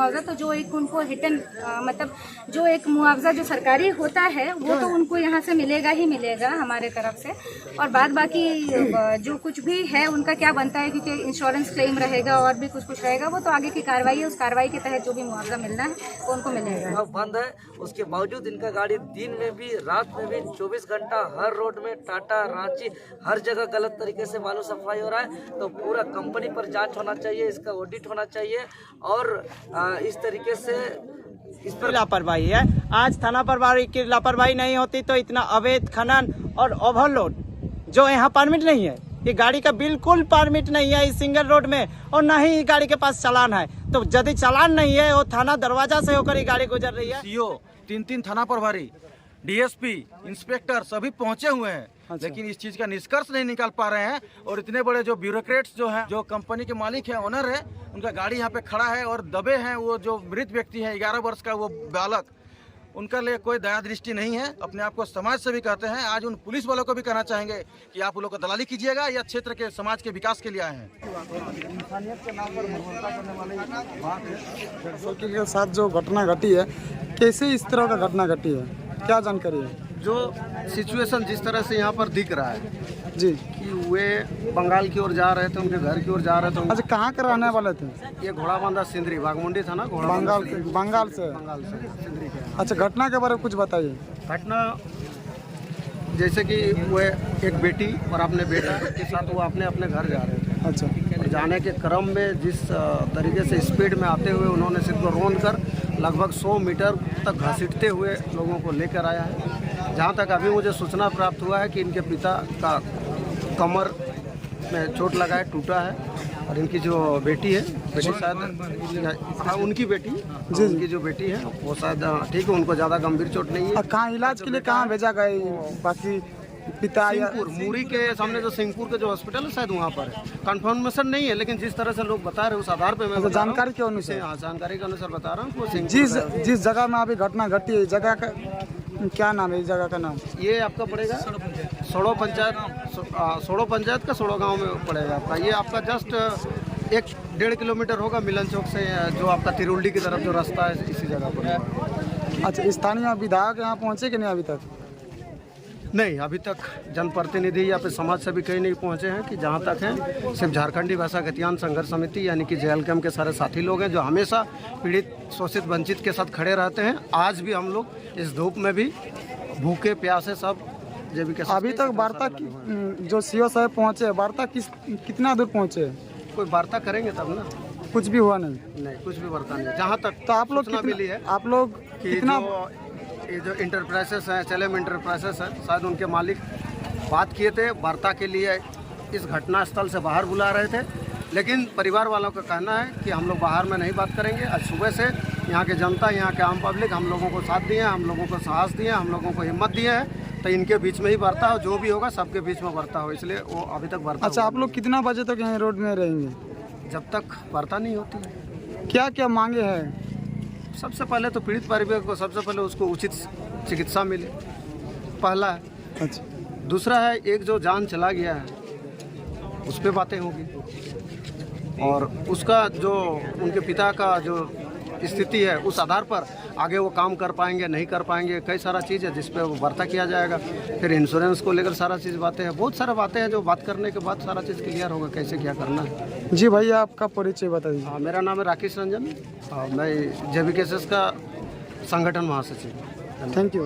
मुआवजा तो जो एक उनको हिडन मतलब जो एक मुआवजा जो सरकारी होता है वो तो उनको यहाँ से मिलेगा ही मिलेगा हमारे तरफ से। और बाद बाकी जो कुछ भी है उनका क्या बनता है, क्योंकि इंश्योरेंस क्लेम रहेगा और भी कुछ रहेगा, वो तो आगे की कार्रवाई है। उस कार्रवाई के तहत जो भी मुआवजा मिलना है वो उनको मिलेगा। बंद है, उसके बावजूद इनका गाड़ी दिन में भी रात में भी 24 घंटा हर रोड में टाटा रांची हर जगह गलत तरीके से बालू सफाई हो रहा है। तो पूरा कंपनी पर जांच होना चाहिए, इसका ऑडिट होना चाहिए और इस तरीके से इस पर लापरवाही है। आज थाना प्रभारी की लापरवाही नहीं होती तो इतना अवैध खनन और ओवरलोड जो यहाँ परमिट नहीं है, ये गाड़ी का बिल्कुल परमिट नहीं है इस सिंगल रोड में, और न ही गाड़ी के पास चालान है। तो यदि चालान नहीं है वो थाना दरवाजा से होकर ये गाड़ी गुजर रही है। सीओ 3 थाना प्रभारी, डीएसपी, इंस्पेक्टर सभी पहुंचे हुए हैं। अच्छा। लेकिन इस चीज का निष्कर्ष नहीं निकाल पा रहे हैं। और इतने बड़े जो ब्यूरोक्रेट्स जो हैं, जो कंपनी के मालिक हैं, ओनर है, उनका गाड़ी यहाँ पे खड़ा है और दबे हैं। वो जो मृत व्यक्ति है 11 वर्ष का वो बालक, उनका लिए कोई दया दृष्टि नहीं है। अपने आप को समाज सेवी कहते हैं। आज उन पुलिस वालों को भी कहना चाहेंगे कि आप लोग को दलाली कीजिएगा या क्षेत्र के समाज के विकास के लिए आए हैं। इंसानियत के नाम पर भरोसा करने वाली बात है। जनसोकी के साथ जो घटना घटी है, कैसे इस तरह का घटना घटी है, क्या जानकारी है? जो सिचुएशन जिस तरह से यहाँ पर दिख रहा है जी, कि वे बंगाल की ओर जा रहे थे, उनके घर की ओर जा रहे थे। अच्छा, कहाँ के रहने वाले थे? ये घोड़ाबांधा सिंदरी बागमुंडी था ना, बंगाल से बंगाल से सिंदरी के। अच्छा, घटना के बारे में कुछ बताइए। घटना जैसे कि वे एक बेटी और अपने बेटा के साथ वो अपने घर जा रहे थे। अच्छा, जाने के क्रम में जिस तरीके से स्पीड में आते हुए उन्होंने सिर्फ रोंद कर लगभग 100 मीटर तक घसीटते हुए लोगों को लेकर आया है। जहाँ तक अभी मुझे सूचना प्राप्त हुआ है कि इनके पिता का कमर में चोट लगा है, टूटा है। और इनकी जो बेटी है, बेटी शायद, हाँ उनकी बेटी, जी, उनकी जो बेटी है वो शायद ठीक है, उनको ज़्यादा गंभीर चोट नहीं है। कहाँ इलाज के लिए कहाँ भेजा गए? बाकी पिता या सिंहपुर, मुरी के सामने जो सिंहपुर के जो हॉस्पिटल है शायद वहाँ पर है। कंफर्मेशन नहीं है, लेकिन जिस तरह से लोग बता रहे हैं उस आधार पे मैं जानकारी के अनुसार, हाँ जानकारी के अनुसार बता रहा हूँ। वो जिस जगह में अभी घटना घटी है, जगह का क्या नाम है? इस जगह का नाम ये आपका पड़ेगा सोड़ो पंचायत का सोड़ो गांव में पड़ेगा आपका। ये आपका जस्ट 1-1.5 किलोमीटर होगा मिलन चौक से, जो आपका तिरुल्डी की तरफ जो रास्ता है इसी जगह पर। अच्छा, स्थानीय विधायक यहाँ पहुँचे कि नहीं अभी तक? नहीं, अभी तक जनप्रतिनिधि या फिर समाज सेवी कहीं नहीं पहुंचे हैं। कि जहां तक है सिर्फ झारखंडी भाषा गतियान संघर्ष समिति यानी कि JLKM के सारे साथी लोग हैं जो हमेशा पीड़ित शोषित वंचित के साथ खड़े रहते हैं। आज भी हम लोग इस धूप में भी भूखे प्यासे सब जेबी के साथ। अभी तक वार्ता जो सीओ साहब पहुँचे, वार्ता कितना दूर पहुँचे? कोई वार्ता करेंगे तब ना। कुछ भी हुआ नहीं? नहीं, कुछ भी वार्ता नहीं। जहाँ तक तो आप लोग मिली है, आप लोग कितना, ये जो इंटरप्राइजेस हैं, चलेम इंटरप्राइजेस हैं, शायद उनके मालिक बात किए थे, वार्ता के लिए इस घटना स्थल से बाहर बुला रहे थे। लेकिन परिवार वालों का कहना है कि हम लोग बाहर में नहीं बात करेंगे। आज सुबह से यहाँ के जनता, यहाँ के आम पब्लिक हम लोगों को साथ दिए हैं, हम लोगों को साहस दिए हैं, हम लोगों को हिम्मत दिए है। तो इनके बीच में ही वार्ता हो, जो भी होगा सबके बीच में वार्ता हो, इसलिए वो अभी तक वार्ता। अच्छा, आप लोग कितना बजे तक यहाँ रोड में रहेंगे? जब तक वार्ता नहीं होती। क्या क्या मांगे हैं? सबसे पहले तो पीड़ित परिवार को सबसे पहले उसको उचित चिकित्सा मिले, पहला है। अच्छा, दूसरा है एक जो जान चला गया है उस पर बातें होगी, और उसका जो उनके पिता का जो स्थिति है उस आधार पर आगे वो काम कर पाएंगे नहीं कर पाएंगे, कई सारा चीज़ है जिस पे वो वार्ता किया जाएगा। फिर इंश्योरेंस को लेकर सारा चीज़ बातें हैं, बहुत सारा बातें हैं जो बात करने के बाद सारा चीज़ क्लियर होगा कैसे क्या करना है। जी भैया, आपका परिचय बता दीजिए। मेरा नाम है राकेश रंजन और मैं JBKSS का संगठन महासचिव। Thank you.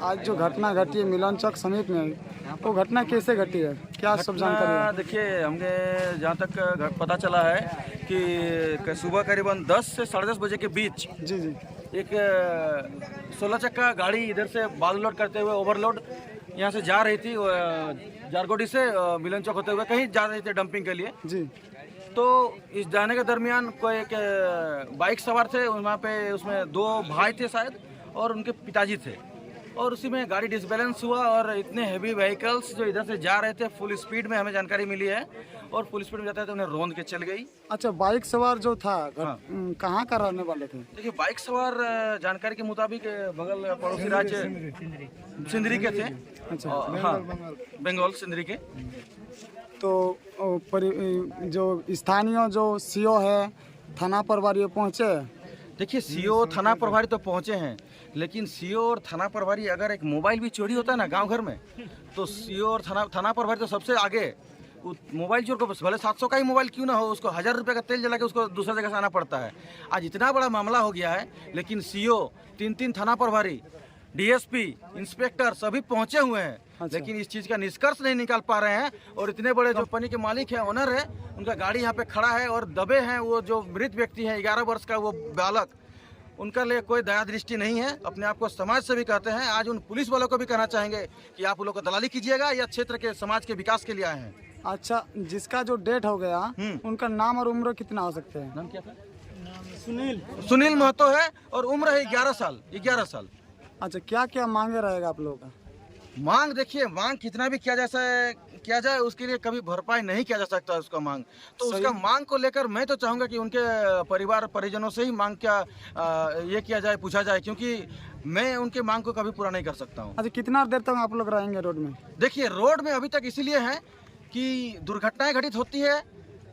आज जो घटना घटी है मिलन चौक समीप में, वो घटना कैसे घटी है, क्या सब जानकारी है? देखिए, हमें जहाँ तक पता चला है कि सुबह करीबन 10 से 10:30 बजे के बीच जी जी एक 16 चक्का गाड़ी इधर से बालू लोड करते हुए ओवरलोड यहाँ से जा रही थी, जारगोडी से मिलन चौक होते हुए कहीं जा रही थी डंपिंग के लिए जी। तो इस जाने के दरमियान कोई एक बाइक सवार थे वहाँ पे, उसमें 2 भाई थे शायद और उनके पिताजी थे, और उसी में गाड़ी डिसबैलेंस हुआ और इतने हैवी व्हीकल्स जो इधर से जा रहे थे फुल स्पीड में, हमें जानकारी मिली है, और फुल स्पीड में जाते थे उन्हें रोंद के चल गई। अच्छा, बाइक सवार जो था हाँ। कहाँ का रहने वाले थे? देखिए, बाइक सवार जानकारी के मुताबिक बगल पड़ोसी राज्य सिंदरी के थे। अच्छा, हाँ, बंगाल सिंदरी के। तो जो स्थानीय जो सीओ है थाना प्रभारी पहुँचे? देखिए सीओ थाना प्रभारी तो पहुंचे हैं, लेकिन सीओ और थाना प्रभारी अगर एक मोबाइल भी चोरी होता है ना गांव घर में, तो सीओ और थाना प्रभारी तो सबसे आगे। मोबाइल चोर को भले 700 का ही मोबाइल क्यों ना हो, उसको 1000 रुपये का तेल जला के उसको दूसरा जगह से आना पड़ता है। आज इतना बड़ा मामला हो गया है, लेकिन सीओ, 3 थाना प्रभारी, डीएसपी, इंस्पेक्टर सभी पहुंचे हुए हैं। अच्छा। लेकिन इस चीज़ का निष्कर्ष नहीं निकाल पा रहे हैं। और इतने बड़े जो कंपनी के मालिक हैं, ओनर है, उनका गाड़ी यहाँ पे खड़ा है और दबे हैं वो जो मृत व्यक्ति है 11 वर्ष का वो बालक, उनका लिए कोई दया दृष्टि नहीं है। अपने आप को समाज सेवी कहते हैं। आज उन पुलिस वालों को भी कहना चाहेंगे कि आप उन लोगों को दलाली कीजिएगा या क्षेत्र के समाज के विकास के लिए आए हैं। अच्छा, जिसका जो डेट हो गया उनका नाम और उम्र कितना हो सकते हैं? नाम क्या था? सुनील महतो है और उम्र है 11 साल। अच्छा, क्या क्या मांगे रहेगा आप लोगों का? मांग देखिए, मांग कितना भी किया जाए उसके लिए कभी भरपाई नहीं किया जा सकता उसका मांग। तो उसका मांग को लेकर मैं तो चाहूँगा कि उनके परिवार परिजनों से ही मांग ये किया जाए, पूछा जाए, क्योंकि मैं उनके मांग को कभी पूरा नहीं कर सकता हूँ। अच्छा, कितना देर तक आप लोग रहेंगे रोड में? देखिए, रोड में अभी तक इसीलिए है कि दुर्घटनाएं घटित होती है,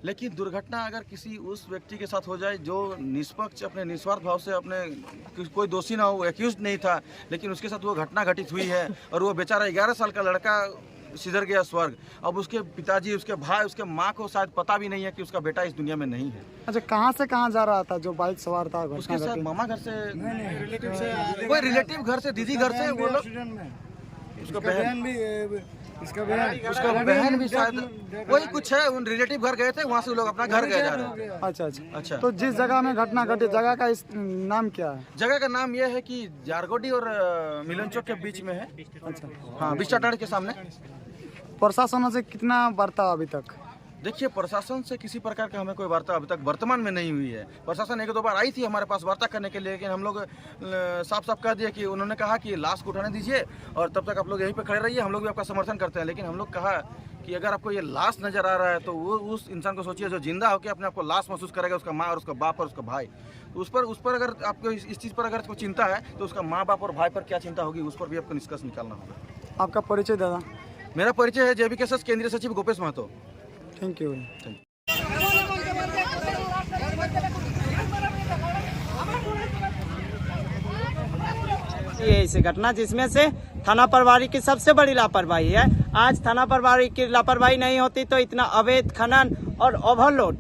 लेकिन दुर्घटना अगर किसी उस व्यक्ति के साथ हो जाए जो निष्पक्ष अपने निस्वार्थ भाव से अपने कोई दोषी ना हो, एक्यूज नहीं था, लेकिन उसके साथ वो घटना घटित हुई है और वो बेचारा 11 साल का लड़का सिधर गया स्वर्ग। अब उसके पिताजी, उसके भाई, उसके माँ को शायद पता भी नहीं है कि उसका बेटा इस दुनिया में नहीं है। अच्छा, कहाँ से कहाँ जा रहा था जो बाइक सवार था? उसके साथ मामा घर से, कोई रिलेटिव घर से, दीदी घर से, वो लोग, उसका बहन भी शायद वही कुछ है, उन रिलेटिव घर गए थे, वहाँ से वो लोग अपना घर गए जा रहे हैं। अच्छा। तो जिस जगह में घटना घटी, जगह का नाम क्या है? जगह का नाम यह है कि जारगोडी और मिलन चौक के बीच में है। अच्छा, हाँ, बिस्टा टाड़ के सामने। प्रशासन से कितना वार्ता अभी तक? देखिए, प्रशासन से किसी प्रकार का हमें कोई वार्ता अभी तक वर्तमान में नहीं हुई है। प्रशासन 1-2 बार आई थी हमारे पास वार्ता करने के लिए, लेकिन हम लोग साफ साफ कह दिया कि उन्होंने कहा कि लाश को उठाने दीजिए और तब तक आप लोग यहीं पे खड़े रहिए, हम लोग भी आपका समर्थन करते हैं। लेकिन हम लोग कहा कि अगर आपको ये लाश नज़र आ रहा है तो वो उस इंसान को सोचिए जो जिंदा होकर अपने आपको लाश महसूस करेगा, उसका माँ और उसका बाप और उसका भाई। तो उस पर अगर आपको इस चीज़ पर अगर कोई चिंता है तो उसका माँ बाप और भाई पर क्या चिंता होगी, उस पर भी आपको निष्कर्ष निकालना होगा। आपका परिचय दादा? मेरा परिचय है JBKSS केंद्रीय सचिव गोपेश महतो। Thank you. ये ऐसी घटना जिसमें से थाना प्रभारी की सबसे बड़ी लापरवाही है। आज थाना प्रभारी की लापरवाही नहीं होती तो इतना अवैध खनन और ओवरलोड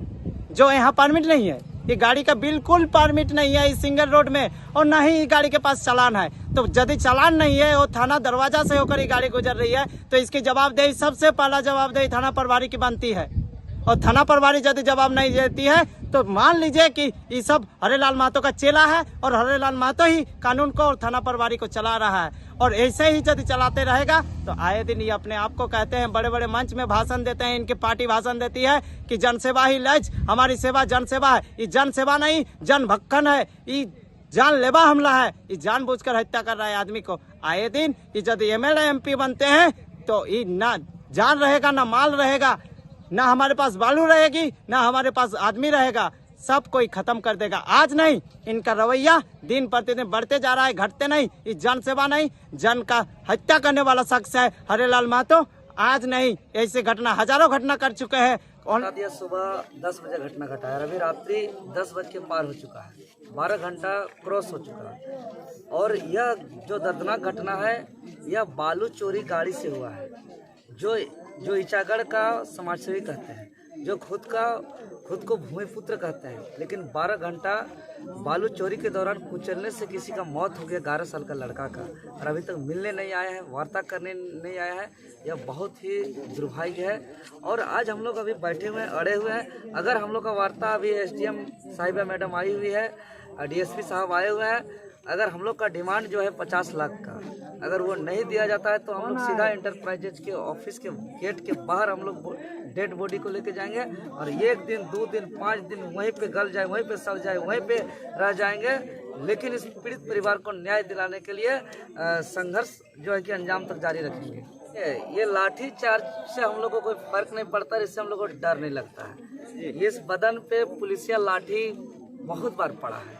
जो यहाँ परमिट नहीं है, ये गाड़ी का बिल्कुल परमिट नहीं है इस सिंगल रोड में, और न ही गाड़ी के पास चालान है। तो यदि चालान नहीं है और थाना दरवाजा से होकर ये गाड़ी गुजर रही है तो इसकी जवाबदेही, सबसे पहला जवाबदेही थाना प्रभारी की बनती है। और थाना प्रभारी यदि जवाब नहीं देती है तो मान लीजिए कि ये सब हरेलाल महतो का चेला है और हरेलाल महतो ही कानून को और थाना प्रभारी को चला रहा है। और ऐसे ही यदि चलाते रहेगा तो आए दिन ये अपने आप को कहते हैं, बड़े बड़े मंच में भाषण देते हैं, इनकी पार्टी भाषण देती है कि जनसेवा ही लज, हमारी सेवा जनसेवा है। ये जनसेवा नहीं, जन भक्कन है, ये जानलेवा हमला है, ये जानबूझकर हत्या कर रहा है आदमी को। आए दिन ये यदि MLA MP बनते हैं तो ये ना जान रहेगा, ना माल रहेगा, ना हमारे पास बालू रहेगी, ना हमारे पास आदमी रहेगा, सब कोई खत्म कर देगा। आज नहीं, इनका रवैया दिन प्रतिदिन बढ़ते जा रहा है, घटते नहीं। इस जन सेवा नहीं, जन का हत्या करने वाला शख्स है हरेलाल महतो। आज नहीं, ऐसे घटना हजारों घटना कर चुके हैं। दिया सुबह 10 बजे घटना घटा है, अभी रात्रि 10 बज के पार हो चुका है, 12 घंटा क्रॉस हो चुका है। और यह जो दर्दनाक घटना है यह बालू चोरी गाड़ी से हुआ है, जो ईचागढ़ का समाजसेवी कहते हैं, जो खुद को भूमिपुत्र कहते हैं, लेकिन 12 घंटा बालू चोरी के दौरान कुचलने से किसी का मौत हो गया, 11 साल का लड़का का, और अभी तक मिलने नहीं आया है, वार्ता करने नहीं आया है। यह बहुत ही दुर्भाग्य है। और आज हम लोग अभी बैठे हुए हैं, अड़े हुए हैं। अगर हम लोग का वार्ता अभी SDM साहिबा मैडम आई हुई है, DSP साहब आए हुए हैं, अगर हम लोग का डिमांड जो है 50 लाख का, अगर वो नहीं दिया जाता है तो हम लोग सीधा इंटरप्राइजेज के ऑफिस के गेट के बाहर हम लोग डेड बॉडी को लेके जाएंगे और 1 दिन 2 दिन 5 दिन वहीं पे गल जाए, वहीं पे सड़ जाए, वहीं पे रह जाएंगे। लेकिन इस पीड़ित परिवार को न्याय दिलाने के लिए संघर्ष जो है कि अंजाम तक जारी रखेंगे। ये लाठी चार्ज से हम लोग को कोई फर्क नहीं पड़ता, इससे हम लोग को डर नहीं लगता है। इस बदन पे पुलिसिया लाठी बहुत बार पड़ा है,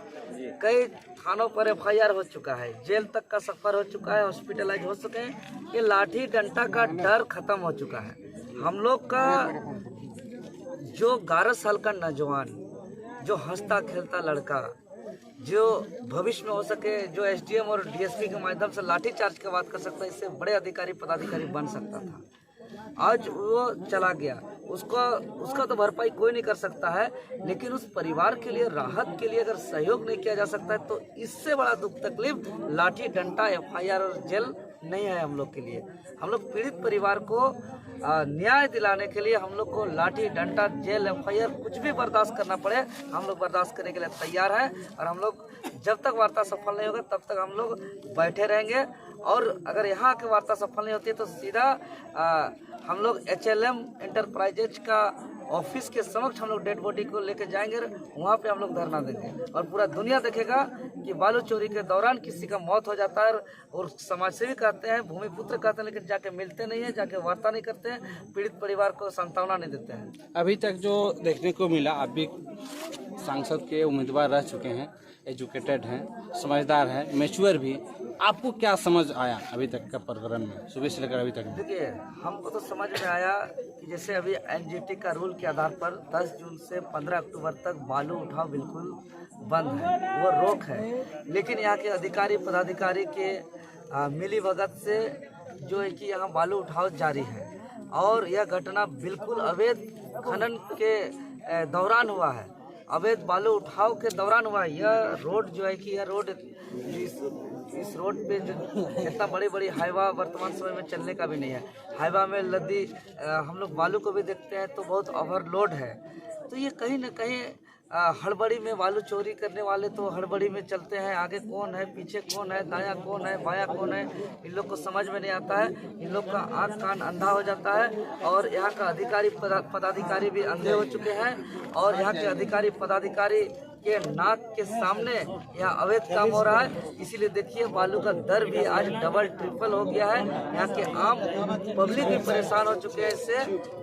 कई थानों पर FIR हो चुका है, जेल तक का सफर हो चुका है, हॉस्पिटलाइज हो चुके हैं। ये लाठी डंडा का डर खत्म हो चुका है। हम लोग का जो 11 साल का नौजवान, जो हंसता खेलता लड़का, जो भविष्य में हो सके, जो एसडीएम और डीएसपी के माध्यम से लाठीचार्ज की बात कर सकता है, इससे बड़े अधिकारी पदाधिकारी बन सकता था। आज वो चला गया, उसका तो भरपाई कोई नहीं कर सकता है, लेकिन उस परिवार के लिए, राहत के लिए अगर सहयोग नहीं किया जा सकता है तो इससे बड़ा दुख तकलीफ लाठी डंडा एफआईआर और जेल नहीं है हम लोग के लिए। हम लोग पीड़ित परिवार को न्याय दिलाने के लिए हम लोग को लाठी डंडा जेल एफआईआर कुछ भी बर्दाश्त करना पड़े, हम लोग बर्दाश्त करने के लिए तैयार हैं। और हम लोग जब तक वार्ता सफल नहीं होगा तब तक हम लोग बैठे रहेंगे। और अगर यहाँ की वार्ता सफल नहीं होती है तो सीधा हम लोग HLM इंटरप्राइजेज का ऑफिस के समक्ष हम लोग डेड बॉडी को लेकर जाएंगे, वहाँ पे हम लोग धरना देंगे और पूरा दुनिया देखेगा कि बालू चोरी के दौरान किसी का मौत हो जाता है और समाजसेवी कहते हैं, भूमिपुत्र कहते हैं, लेकिन जाके मिलते नहीं है, जाके वार्ता नहीं करते हैं, पीड़ित परिवार को सांत्वना नहीं देते हैं। अभी तक जो देखने को मिला, आप भी सांसद के उम्मीदवार रह चुके हैं, एजुकेटेड हैं, समझदार हैं, मैच्योर भी, आपको क्या समझ आया अभी तक का प्रकरण में, सुबह से लेकर अभी तक? देखिए, हमको तो समझ में आया कि जैसे अभी एनजीटी का रूल के आधार पर 10 जून से 15 अक्टूबर तक बालू उठाव बिल्कुल बंद है, वो रोक है। लेकिन यहाँ के अधिकारी पदाधिकारी के मिलीभगत से जो है कि यहाँ बालू उठाव जारी है और यह घटना बिल्कुल अवैध खनन के दौरान हुआ है, अवैध बालू उठाव के दौरान हुआ है। यह रोड जो है कि यह रोड इस रोड पे जो इतना बड़ी हाईवा वर्तमान समय में चलने का भी नहीं है। हाईवा में लदी हम लोग बालू को भी देखते हैं तो बहुत ओवरलोड है। तो ये कहीं ना कहीं हड़बड़ी में बालू चोरी करने वाले तो हड़बड़ी में चलते हैं, आगे कौन है, पीछे कौन है, दायां कौन है, बायां कौन है, इन लोग को समझ में नहीं आता है। इन लोग का आँख कान अंधा हो जाता है और यहाँ का अधिकारी पदाधिकारी भी अंधे हो चुके हैं और यहाँ के अधिकारी पदाधिकारी के नाक के सामने यहाँ अवैध काम हो रहा है। इसीलिए देखिए बालू का दर भी आज डबल ट्रिपल हो गया है, यहाँ के आम पब्लिक भी परेशान हो चुके हैं इससे।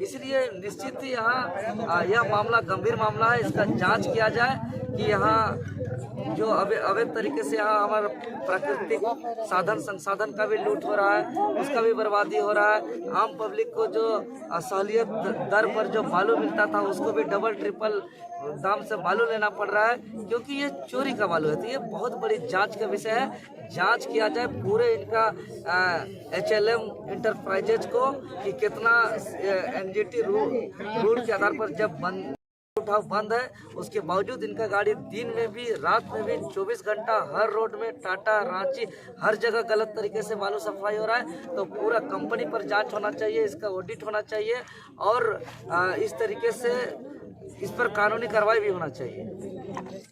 इसलिए निश्चित ही यहाँ यह मामला गंभीर मामला है, इसका जांच किया जाए कि यहाँ जो अवैध तरीके से यहाँ हमारा प्राकृतिक साधन संसाधन का भी लूट हो रहा है, उसका भी बर्बादी हो रहा है। आम पब्लिक को जो सहूलियत दर पर जो बालू मिलता था उसको भी डबल ट्रिपल दाम से बालू लेना पड़ रहा है, क्योंकि ये चोरी का बालू है। तो ये बहुत बड़ी जांच का विषय है, जांच किया जाए पूरे इनका HLM इंटरप्राइजेज को कि कितना एनजीटी रूल के आधार पर जब उठाव बंद है उसके बावजूद इनका गाड़ी दिन में भी रात में भी 24 घंटा हर रोड में टाटा रांची हर जगह गलत तरीके से बालू सफाई हो रहा है। तो पूरा कंपनी पर जांच होना चाहिए, इसका ऑडिट होना चाहिए और इस तरीके से इस पर कानूनी कार्रवाई भी होना चाहिए।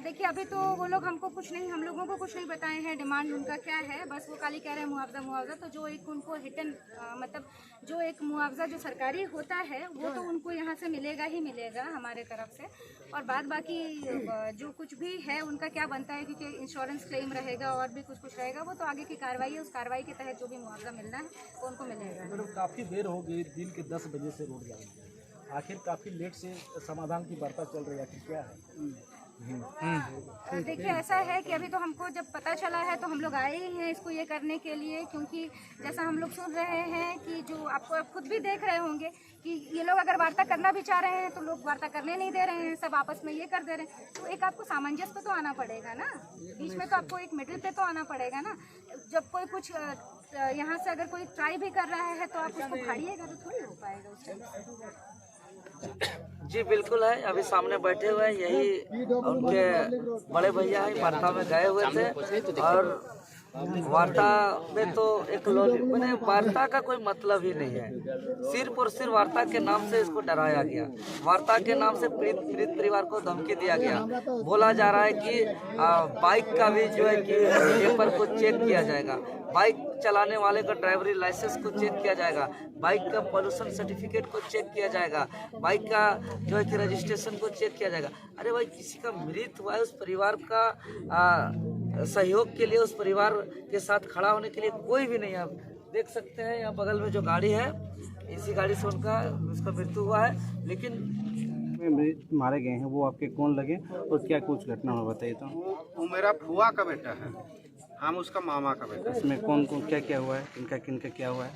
देखिए, अभी तो वो लोग हमको कुछ नहीं, हम लोगों को कुछ नहीं बताए हैं डिमांड उनका क्या है। बस वो खाली कह रहे हैं मुआवजा। तो जो एक उनको रिटर्न मतलब जो एक मुआवजा जो सरकारी होता है वो तो उनको यहाँ से मिलेगा ही मिलेगा हमारे तरफ से। और बाद बाकी जो कुछ भी है उनका क्या बनता है, क्योंकि इंश्योरेंस क्लेम रहेगा और भी कुछ रहेगा, वो तो आगे की कार्रवाई है। उस कार्रवाई के तहत जो भी मुआवजा मिलना है वो उनको मिलेगा। मतलब काफ़ी देर हो गई, दिन के 10 बजे से रोड जाम है, आखिर काफ़ी लेट से समाधान की वार्ता चल रही है, आखिर क्या है? देखिए, ऐसा है कि अभी तो हमको जब पता चला है तो हम लोग आए ही हैं इसको ये करने के लिए, क्योंकि जैसा हम लोग सुन रहे हैं कि जो आपको खुद भी देख रहे होंगे कि ये लोग अगर वार्ता करना भी चाह रहे हैं तो लोग वार्ता करने नहीं दे रहे हैं, सब आपस में ये कर दे रहे हैं। तो एक आपको सामंजस्य पे तो आना पड़ेगा ना, बीच में तो आपको एक मिडिल पे तो आना पड़ेगा ना। जब कोई कुछ यहाँ से अगर कोई ट्राई भी कर रहा है तो आप उसको फाड़िएगा तो थोड़ी हो पाएगा उससे। जी बिल्कुल है, अभी सामने बैठे हुए हैं, यही उनके बड़े भैया हैं, वार्ता में गए हुए थे और वार्ता में तो एक मैंने वार्ता का कोई मतलब ही नहीं है, सिर्फ और सिर्फ वार्ता के नाम से इसको डराया गया, वार्ता के नाम से पीड़ित परिवार को धमकी दिया गया। बोला जा रहा है कि बाइक का भी जो है कि पेपर को चेक किया जाएगा, बाइक चलाने वाले का ड्राइवरी लाइसेंस को चेक किया जाएगा, बाइक का पोल्यूशन सर्टिफिकेट को चेक किया जाएगा, बाइक का जो है कि रजिस्ट्रेशन को चेक किया जाएगा। अरे भाई, किसी का मृत्यु हुआ है, उस परिवार का सहयोग के लिए, उस परिवार के साथ खड़ा होने के लिए कोई भी नहीं है। आप देख सकते हैं यहाँ बगल में जो गाड़ी है, इसी गाड़ी से उसका मृत्यु हुआ है। लेकिन मारे गए हैं वो आपके कौन लगे और क्या कुछ घटना हुआ बताइए तो। वो मेरा फुआ का बेटा है, हम उसका मामा का बेटा। इसमें कौन क्या क्या हुआ है, किनका क्या हुआ है?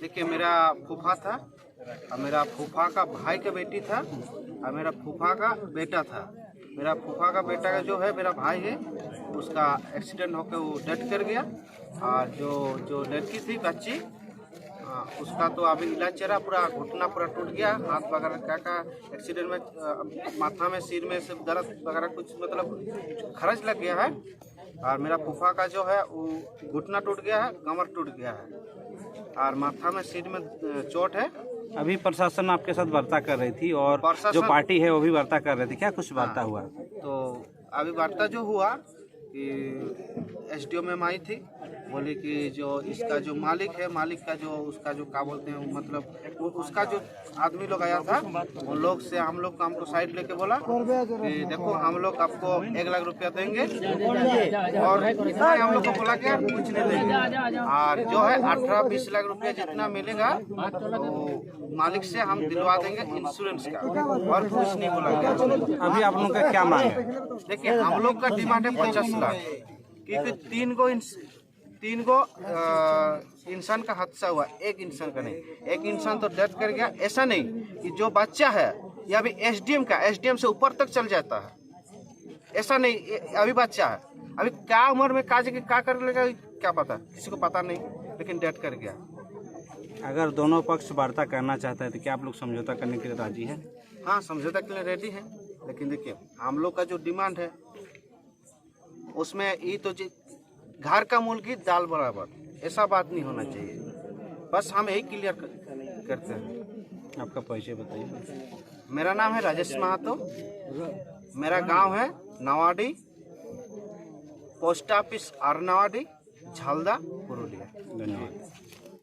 देखिए, मेरा फूफा था, और मेरा फूफा का भाई का बेटी था और मेरा फूफा का बेटा था। मेरा फूफा का बेटा का जो है मेरा भाई है, उसका एक्सीडेंट होकर वो डेथ कर गया। और जो लड़की थी बच्ची, उसका तो अभी इलाज चल रहा, पूरा घुटना पूरा टूट गया, हाथ वगैरह का एक्सीडेंट में माथा में सिर में सब दर्द वगैरह कुछ मतलब खर्च लग गया है। और मेरा फूफा का जो है वो घुटना टूट गया है, कमर टूट गया है और माथा में सिर में चोट है। अभी प्रशासन आपके साथ वार्ता कर रही थी और जो पार्टी है वो भी वार्ता कर रही थी, क्या कुछ वार्ता हुआ? तो अभी वार्ता जो हुआ कि एसडीओ मैम आई थी, बोली कि जो इसका जो मालिक है, मालिक का जो उसका जो क्या बोलते हैं मतलब उसका जो आदमी लोग आया था, उन लोग से हम लोग को हमको साइड लेके बोला कि देखो हम लोग आपको 1 लाख रुपया देंगे और इतना हम लोग को बोला कि कुछ नहीं देंगे। और जो है 18-20 लाख रुपया जितना मिलेगा तो मालिक से हम दिलवा देंगे इंश्योरेंस का, और कुछ नहीं बोला गया। अभी आप लोगों का क्या मांग है? देखिए हम लोग का डिमांड है 50 लाख, क्योंकि 3 गो इंसान का हादसा हुआ, एक इंसान का नहीं। एक इंसान तो डेथ कर गया, ऐसा नहीं कि जो बच्चा है या अभी एसडीएम से ऊपर तक चल जाता है, ऐसा नहीं। अभी बच्चा है, अभी क्या उम्र में क्या कर लेगा क्या पता, किसी को पता नहीं, लेकिन डेथ कर गया। अगर दोनों पक्ष वार्ता करना चाहता है तो क्या आप लोग समझौता करने के लिए राजी हैं? हाँ, समझौता के लिए रेडी है, लेकिन देखिए हम लोग का जो डिमांड है उसमें ये तो घर का मूल की दाल बराबर, ऐसा बात नहीं होना चाहिए। बस हम यही क्लियर करते हैं। आपका परिचय बताइए। मेरा नाम है राजेश महातो, मेरा गांव है नवाडी, पोस्ट ऑफिस आरनवाडी, झालदा।